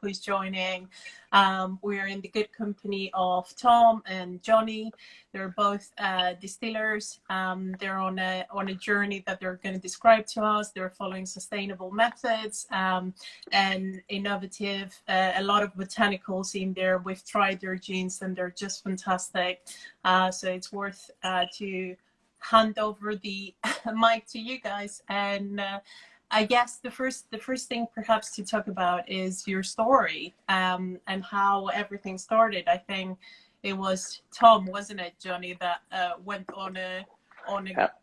who's joining. We're in the good company of Tom and Jonny. They're both distillers. They're on a journey that they're going to describe to us. They're following sustainable methods and innovative. A lot of botanicals in there. We've tried their gins and they're just fantastic. So it's worth to hand over the mic to you guys. And I guess the first thing perhaps to talk about is your story and how everything started. I think it was Tom, wasn't it, Jonny, that went on a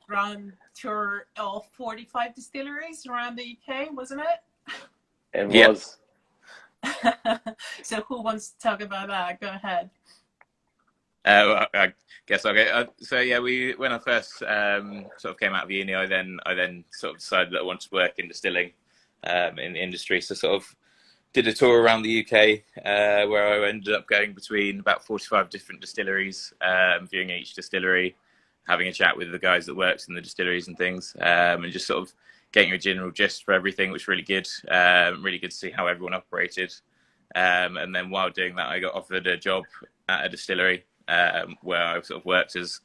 grand tour of 45 distilleries around the UK, wasn't it? It was. So who wants to talk about that? Go ahead. Well, I guess I'll go. So yeah, when I first sort of came out of uni, I then sort of decided that I wanted to work in distilling in the industry. So sort of did a tour around the UK where I ended up going between about 45 different distilleries, viewing each distillery, having a chat with the guys that worked in the distilleries and things, and just sort of getting a general gist for everything, which was really good. Really good to see how everyone operated. And then while doing that, I got offered a job at a distillery. Where I sort of worked as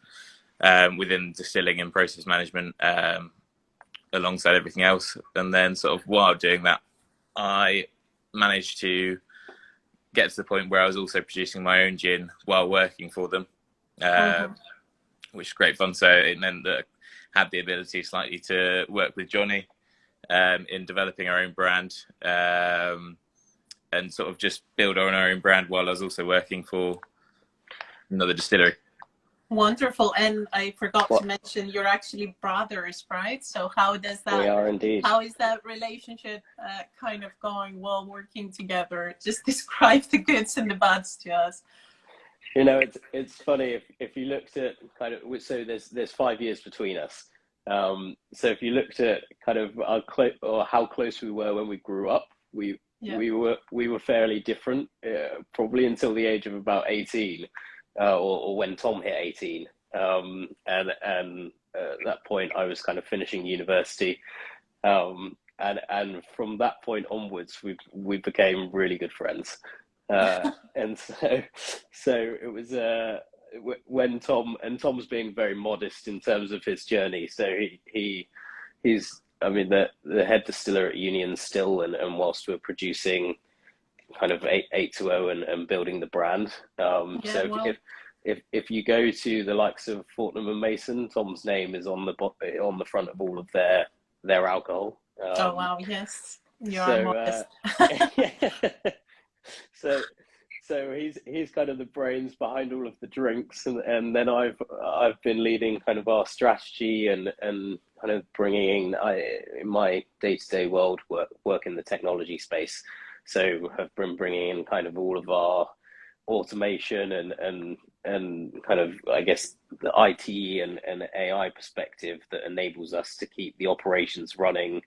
within distilling and process management alongside everything else. And then sort of while doing that, I managed to get to the point where I was also producing my own gin while working for them, which is great fun. So it meant that I had the ability slightly to work with Jonny in developing our own brand and sort of just build on our own brand while I was also working for another distillery. Wonderful. And I forgot to mention you're actually brothers, right? So how does that, we are indeed. How is that relationship kind of going while working together? Just describe the goods and the bads to us. You know, it's funny if you looked at kind of, so there's 5 years between us. So if you looked at kind of or how close we were when we grew up, we were fairly different, probably until the age of about 18. Or when Tom hit 18, and at that point I was kind of finishing university, and from that point onwards we became really good friends, and so it was when Tom's being very modest in terms of his journey. So he's I mean the head distiller at Union still, and whilst we're producing kind of 820 and building the brand. If you go to the likes of Fortnum and Mason, Tom's name is on the front of all of their alcohol. Oh wow, yes, you are modest. So he's kind of the brains behind all of the drinks, and then I've been leading kind of our strategy and kind of bringing in my day-to-day world work in the technology space. So have been bringing in kind of all of our automation and kind of, I guess, the IT and AI perspective that enables us to keep the operations running,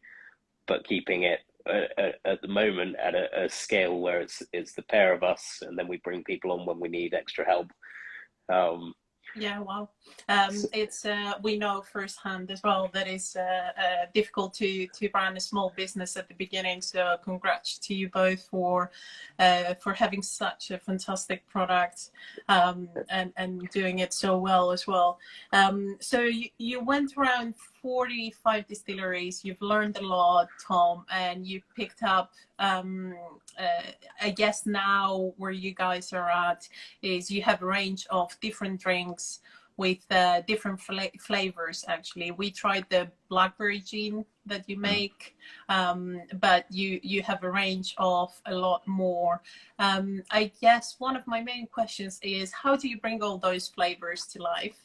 but keeping it at the moment at a scale where it's the pair of us, and then we bring people on when we need extra help. Yeah, wow. It's we know firsthand as well that it's difficult to run a small business at the beginning. So congrats to you both for having such a fantastic product and doing it so well as well. So you went around 45 distilleries. You've learned a lot, Tom, and you picked up. I guess now where you guys are at is you have a range of different drinks with different flavors. Actually, we tried the blackberry gin that you make, but you have a range of a lot more. I guess one of my main questions is, how do you bring all those flavors to life?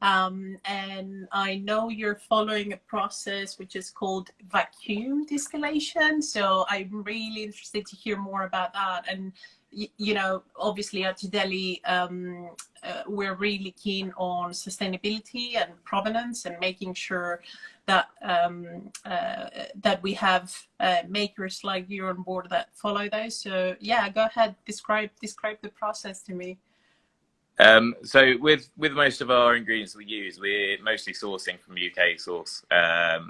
And I know you're following a process which is called vacuum distillation. So I'm really interested to hear more about that. And, you know, obviously at Todelli, we're really keen on sustainability and provenance and making sure that that we have makers like you on board that follow those. So yeah, go ahead, describe the process to me. So with most of our ingredients we use, we're mostly sourcing from UK source.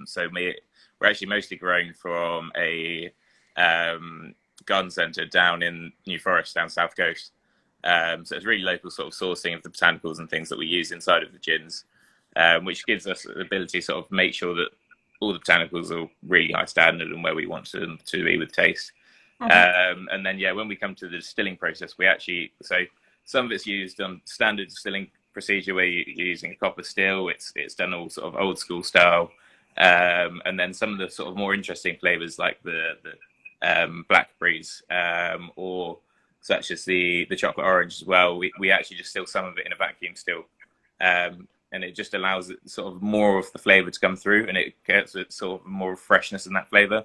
So we're actually mostly growing from a garden centre down in New Forest, down South Coast. So it's really local sort of sourcing of the botanicals and things that we use inside of the gins, which gives us the ability to sort of make sure that all the botanicals are really high standard and where we want them to be with taste. And then, when we come to the distilling process, so some of it's used on standard distilling procedure where you're using a copper still. It's done all sort of old school style. And then some of the sort of more interesting flavors like the blackberries, or such as the chocolate orange as well. We actually just still some of it in a vacuum still. And it just allows it sort of more of the flavor to come through, and it gets it sort of more freshness in that flavor.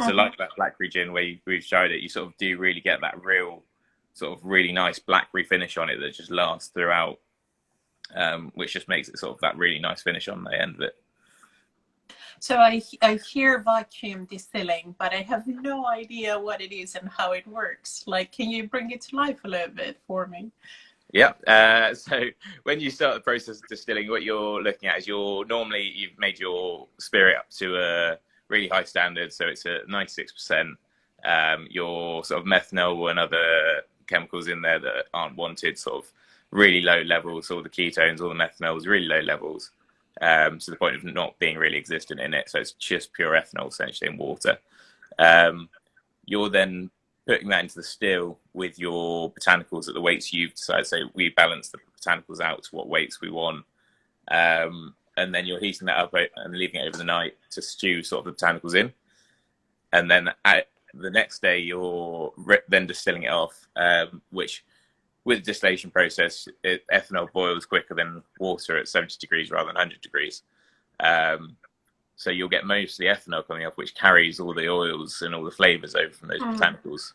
So like that blackberry gin where we've tried it, you sort of do really get that real sort of really nice blackberry finish on it that just lasts throughout, which just makes it sort of that really nice finish on the end of it. So I hear vacuum distilling, but I have no idea what it is and how it works. Like, can you bring it to life a little bit for me? Yeah. So when you start the process of distilling, what you're looking at is normally you've made your spirit up to a really high standard, so it's at 96%. Your sort of methanol and other chemicals in there that aren't wanted, sort of really low levels, all the ketones, all the methanols, really low levels, to the point of not being really existent in it. So it's just pure ethanol essentially in water. You're then putting that into the still with your botanicals at the weights you've decided. So we balance the botanicals out to what weights we want. And then you're heating that up and leaving it over the night to stew sort of the botanicals in. And then the next day, you're then distilling it off, which with the distillation process, ethanol boils quicker than water at 70 degrees rather than 100 degrees. So you'll get mostly ethanol coming off, which carries all the oils and all the flavors over from those botanicals.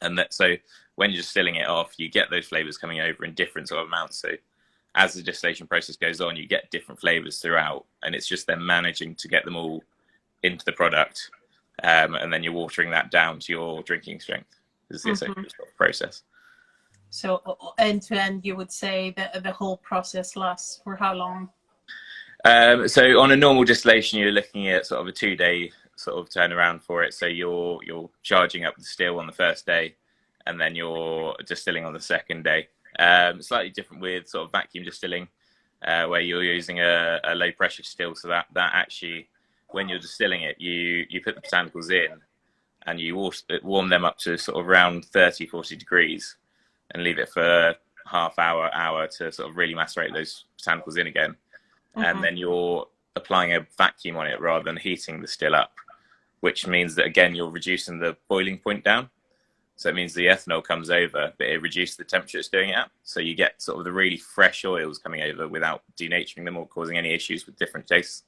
And so when you're distilling it off, you get those flavors coming over in different sort of amounts. So as the distillation process goes on, you get different flavors throughout, and it's just then managing to get them all into the product. And then you're watering that down to your drinking strength. This is the essential sort of process. So end to end, you would say that the whole process lasts for how long? So on a normal distillation, you're looking at sort of a 2-day sort of turnaround for it. So you're charging up the still on the first day, and then you're distilling on the second day. Slightly different with sort of vacuum distilling, where you're using a low pressure still. So that actually, when you're distilling it, you put the botanicals in and you warm them up to sort of around 30-40 degrees and leave it for half hour to sort of really macerate those botanicals in again. And then you're applying a vacuum on it rather than heating the still up, which means that, again, you're reducing the boiling point down. So it means the ethanol comes over, but it reduces the temperature it's doing it at. So you get sort of the really fresh oils coming over without denaturing them or causing any issues with different tastes.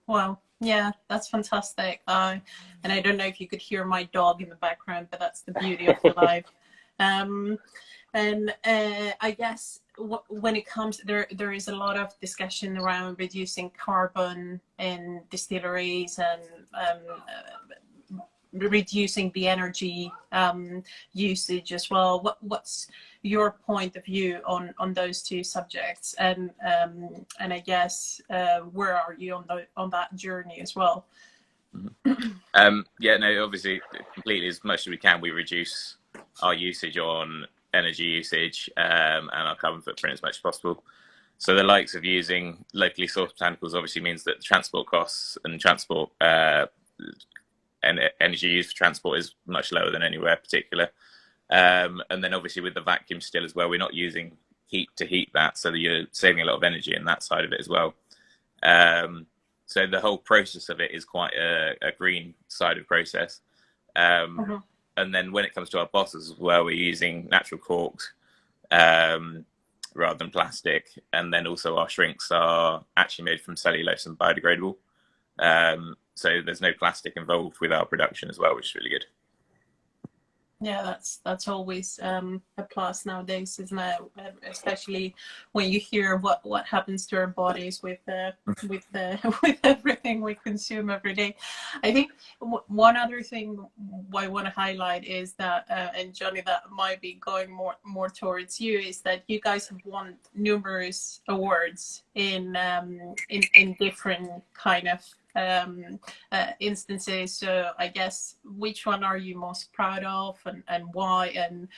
Wow. Yeah, that's fantastic. And I don't know if you could hear my dog in the background, but that's the beauty of the live. And I guess when it comes, there is a lot of discussion around reducing carbon in distilleries and reducing the energy usage as well. What's your point of view on those two subjects? And I guess where are you on that journey as well? Yeah, no, obviously, completely, as much as we can, we reduce our usage on energy usage and our carbon footprint as much as possible. So the likes of using locally sourced botanicals obviously means that the transport costs and transport and energy used for transport is much lower than anywhere particular. And then obviously with the vacuum still as well, we're not using heat to heat that, so that you're saving a lot of energy in that side of it as well. So the whole process of it is quite a green side of process. And then when it comes to our bottles as well, we're using natural corks rather than plastic. And then also our shrinks are actually made from cellulose and biodegradable. So there's no plastic involved with our production as well, which is really good. Yeah, that's always a plus nowadays, isn't it? Especially when you hear what happens to our bodies with everything we consume every day. I think one other thing I want to highlight is that, and Johnny, that might be going more towards you, is that you guys have won numerous awards in different kind of instances. So I guess, which one are you most proud of, and why? And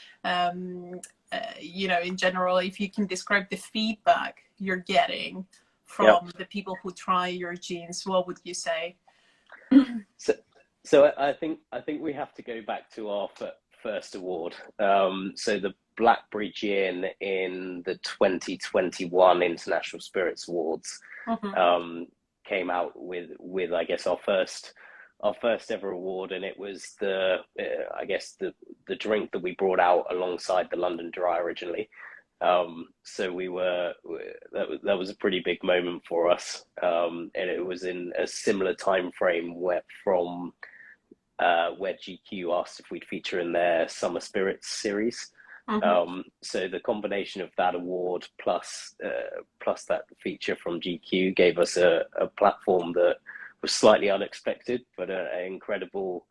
in general, if you can describe the feedback you're getting from the people who try your gins, what would you say? So I think we have to go back to our first award. So the Blackberry Gin in the 2021 International Spirits Awards came out with I guess our first ever award, and it was the drink that we brought out alongside the London Dry originally. So that was a pretty big moment for us, and it was in a similar time frame where GQ asked if we'd feature in their Summer Spirits series. So the combination of that award plus that feature from GQ gave us a platform that was slightly unexpected, but an incredible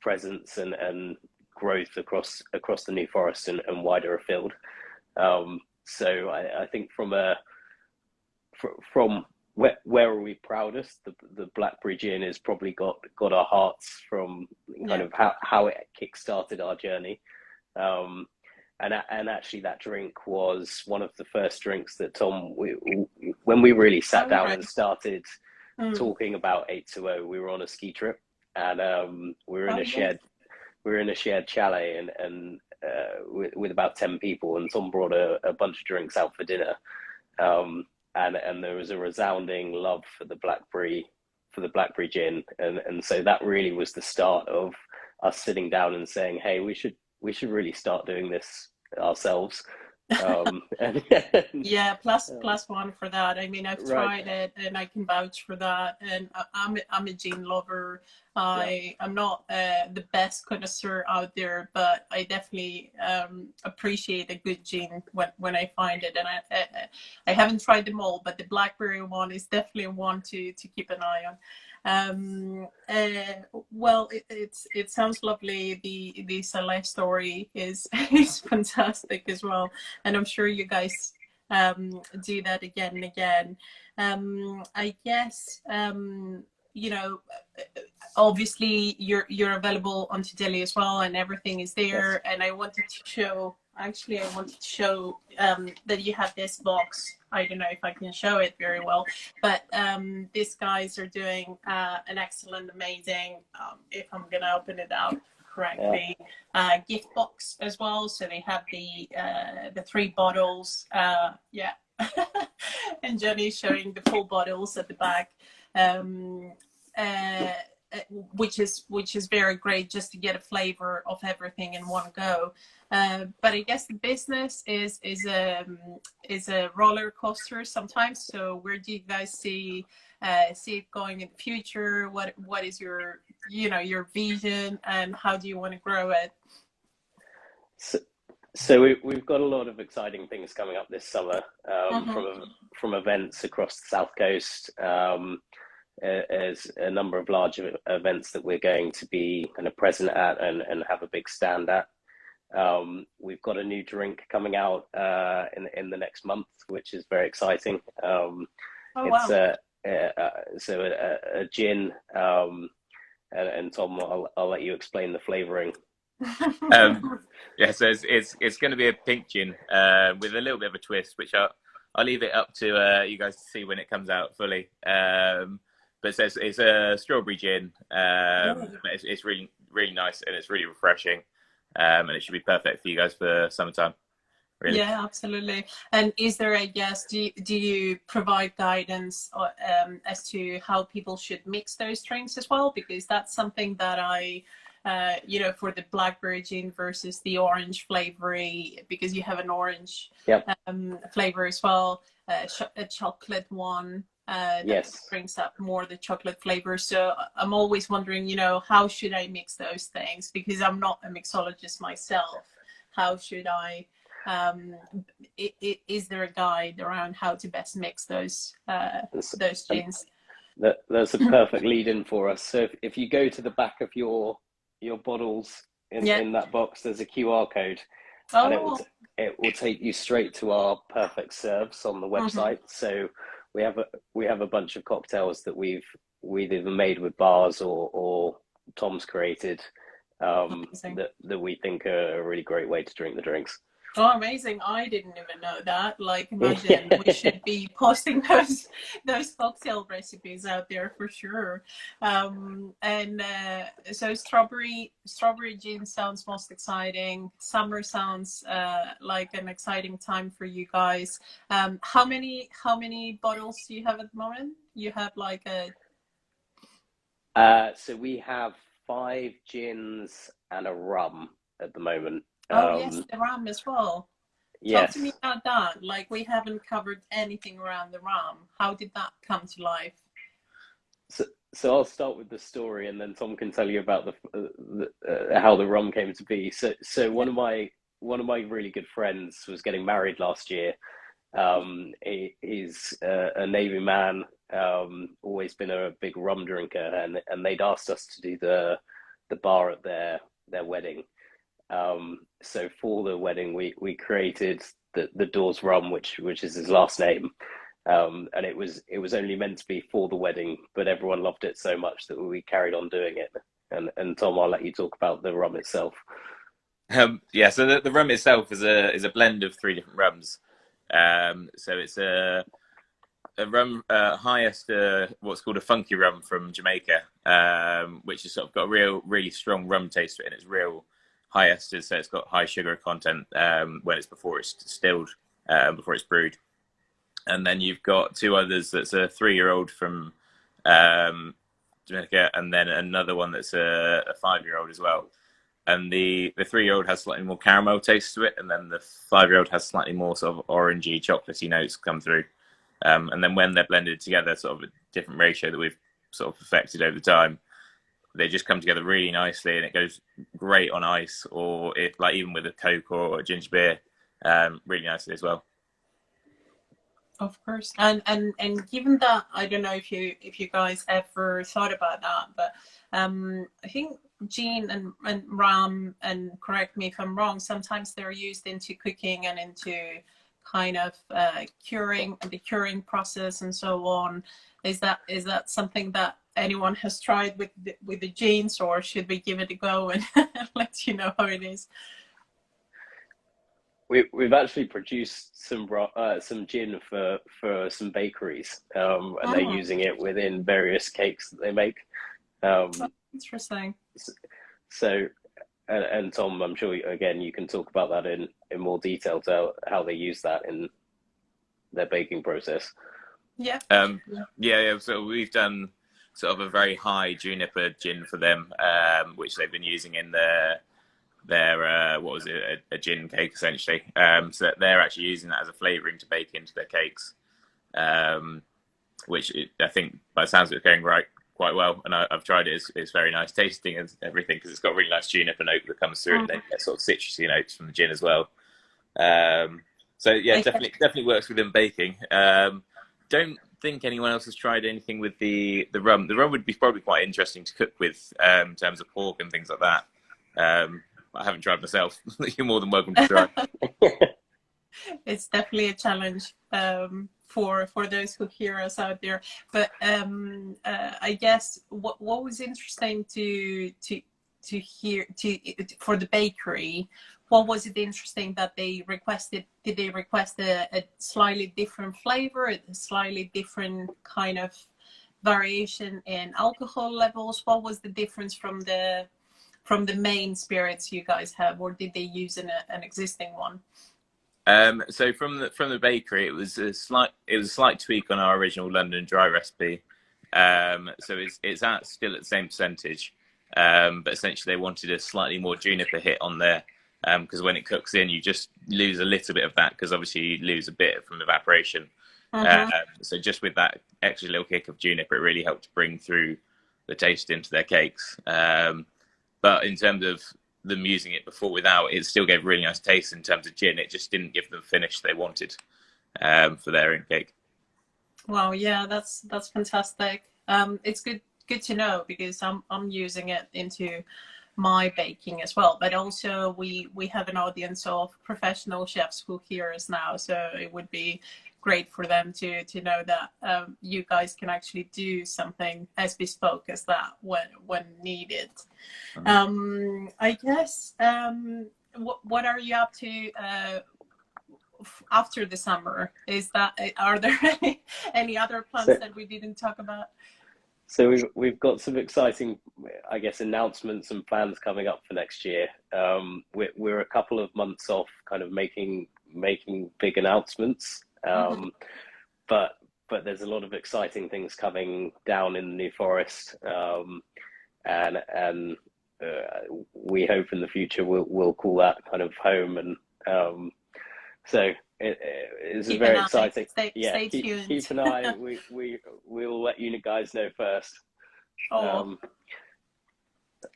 presence and growth across the New Forest and wider afield. So I think from where are we proudest, the Blackberry Gin has probably got our hearts from kind of how it kick-started our journey. And actually that drink was one of the first drinks that Tom, when we really sat down and started talking about 820, we were on a ski trip, and we were in a shared chalet and with about 10 people, and Tom brought a bunch of drinks out for dinner, and there was a resounding love for the Blackberry Gin, and so that really was the start of us sitting down and saying, hey, we should really start doing this ourselves. Plus one for that. I mean, I've tried it and I can vouch for that, and I'm a gin lover. I'm not the best connoisseur out there, but I definitely appreciate a good gin when I find it, and I haven't tried them all, but the Blackberry one is definitely one to keep an eye on. Well, it sounds lovely. The Saleh story is fantastic as well, and I'm sure you guys do that again and again. I guess obviously you're available on Todelli as well, and everything is there. Yes. And I wanted to show that you have this box. I don't know if I can show it very well, but these guys are doing an excellent, amazing, if I'm gonna open it out correctly, gift box as well. So they have the 3 bottles, and Johnny's showing the full bottles at the back, which is very great, just to get a flavor of everything in one go. But I guess the business is a roller coaster sometimes. So where do you guys see it going in the future? What is your vision, and how do you want to grow it? So we've got a lot of exciting things coming up this summer, from events across the South Coast. There's a number of large events that we're going to be kind of present at and have a big stand at. We've got a new drink coming out in the next month, which is very exciting. It's a gin, and Tom, I'll let you explain the flavouring. So it's going to be a pink gin with a little bit of a twist, which I'll leave it up to you guys to see when it comes out fully. But it's a strawberry gin. It's really, really nice, and it's really refreshing. And it should be perfect for you guys for summertime. Really. Yeah, absolutely. And is there, I guess, do you provide guidance as to how people should mix those drinks as well? Because that's something that I, for the blackberry gin versus the orange flavory, because you have an orange flavor as well, a chocolate one. That brings up more the chocolate flavor. So I'm always wondering, how should I mix those things? Because I'm not a mixologist myself. How should I? Is there a guide around how to best mix those gins? That's a perfect lead-in for us. So if you go to the back of your bottles in that box, there's a QR code, and it will take you straight to our perfect serves on the website. So we have a bunch of cocktails that we've we've either made with bars or Tom's created, that we think are a really great way to drink the drinks. Oh, amazing. I didn't even know that. Like, imagine we should be posting those cocktail recipes out there for sure. So strawberry gin sounds most exciting. Summer sounds like an exciting time for you guys. How many bottles do you have at the moment? You have like so we have 5 gins and a rum at the moment. Oh yes, the rum as well. Talk to me Yes. about that. Like, we haven't covered anything around the rum. How did that come to life? So I'll start with the story, and then Tom can tell you about how the rum came to be. So Yeah. one of my really good friends was getting married last year. He's a Navy man, always been a big rum drinker, and they'd asked us to do the bar at their wedding. So for the wedding, we created the Dawes rum, which is his last name, and it was only meant to be for the wedding, but everyone loved it so much that we carried on doing it. And Tom, I'll let you talk about the rum itself. Yeah, so the rum itself is a blend of 3 different rums. So it's a rum, highest what's called a funky rum from Jamaica, which has sort of got a really strong rum taste to it, and it's real high esters, so it's got high sugar content before it's distilled, before it's brewed. And then you've got 2 others. That's a 3-year-old from Jamaica, and then another one that's a 5-year-old as well. And the 3-year-old has slightly more caramel taste to it, and then the 5-year-old has slightly more sort of orangey, chocolatey notes come through. And then when they're blended together, sort of a different ratio that we've sort of perfected over time, they just come together really nicely, and it goes great on ice, or if like even with a Coke or a ginger beer, really nicely as well. Of course. And given that, I don't know if you guys ever thought about that, but I think gin and rum, and correct me if I'm wrong, sometimes they're used into cooking and into kind of the curing process and so on. Is that something that anyone has tried with the gins, or should we give it a go and let you know how it is? We've actually produced some gin for some bakeries, and they're using it within various cakes that they make. Interesting. So, and Tom, I'm sure again you can talk about that in more detail to how they use that in their baking process. Yeah. Yeah. So we've done sort of a very high juniper gin for them, which they've been using in their what was it, a gin cake essentially. So they're actually using that as a flavouring to bake into their cakes, which I think by the sounds of it going quite well. And I've tried it. It's very nice tasting and everything, because it's got a really nice juniper note that comes through it, and then you get sort of citrusy notes from the gin as well. So yeah, definitely works within baking. Don't think anyone else has tried anything with the rum. The rum would be probably quite interesting to cook with, in terms of pork and things like that. I haven't tried myself. You're more than welcome to try. It's definitely a challenge for those who hear us out there. But I guess what was interesting to hear for the bakery, what was it interesting that they requested? Did they request a slightly different flavor, a slightly different kind of variation in alcohol levels? What was the difference from the main spirits you guys have, or did they use an existing one? So from the bakery, it was a slight tweak on our original London dry recipe. So it's still at the same percentage, but essentially they wanted a slightly more juniper hit on there, because when it cooks in, you just lose a little bit of that, because obviously you lose a bit from evaporation. So just with that extra little kick of juniper, it really helped to bring through the taste into their cakes. But in terms of them using it before without, it still gave really nice taste in terms of gin. It just didn't give them the finish they wanted for their own cake. Wow, yeah, that's fantastic. It's good to know, because I'm using it into my baking as well. But also we have an audience of professional chefs who hear us now, so it would be great for them to know that you guys can actually do something as bespoke as that when needed. I guess what are you up to after the summer? Are there any other plans that we didn't talk about? So we've got some exciting, I guess, announcements and plans coming up for next year. We're a couple of months off kind of making big announcements. But there's a lot of exciting things coming down in the New Forest, and we hope in the future we'll call that kind of home, and so it's very exciting. Stay tuned. Keep an eye. We'll let you guys know first.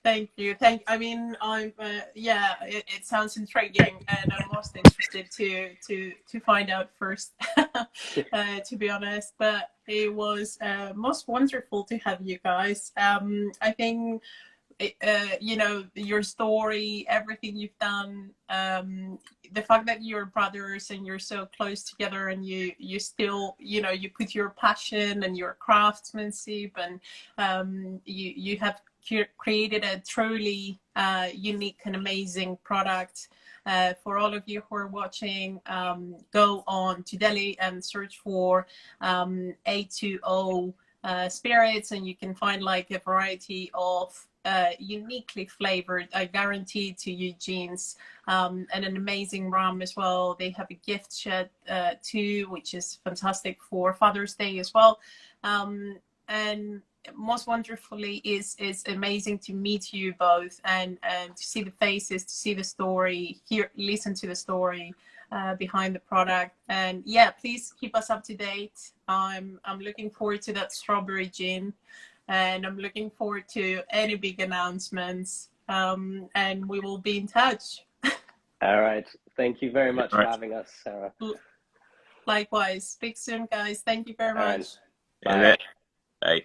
Thank you. I mean, I'm it sounds intriguing, and I'm most interested to find out first, to be honest. But it was most wonderful to have you guys. I think you know, your story, everything you've done, the fact that you're brothers and you're so close together, and you still, you know, you put your passion and your craftsmanship, and you have created a truly unique and amazing product. For all of you who are watching, go on Todelli and search for A2O spirits, and you can find like a variety of uniquely flavored, I guarantee to you, jeans, and an amazing rum as well. They have a gift shed too, which is fantastic for Father's Day as well. And most wonderfully is amazing to meet you both, and to see the faces, to see the story, listen to the story behind the product. And yeah, please keep us up to date. I'm looking forward to that strawberry gin, and I'm looking forward to any big announcements, and we will be in touch. All right. Thank you very much for having us, Sarah. Likewise. Speak soon, guys. Thank you very much. Bye. Bye.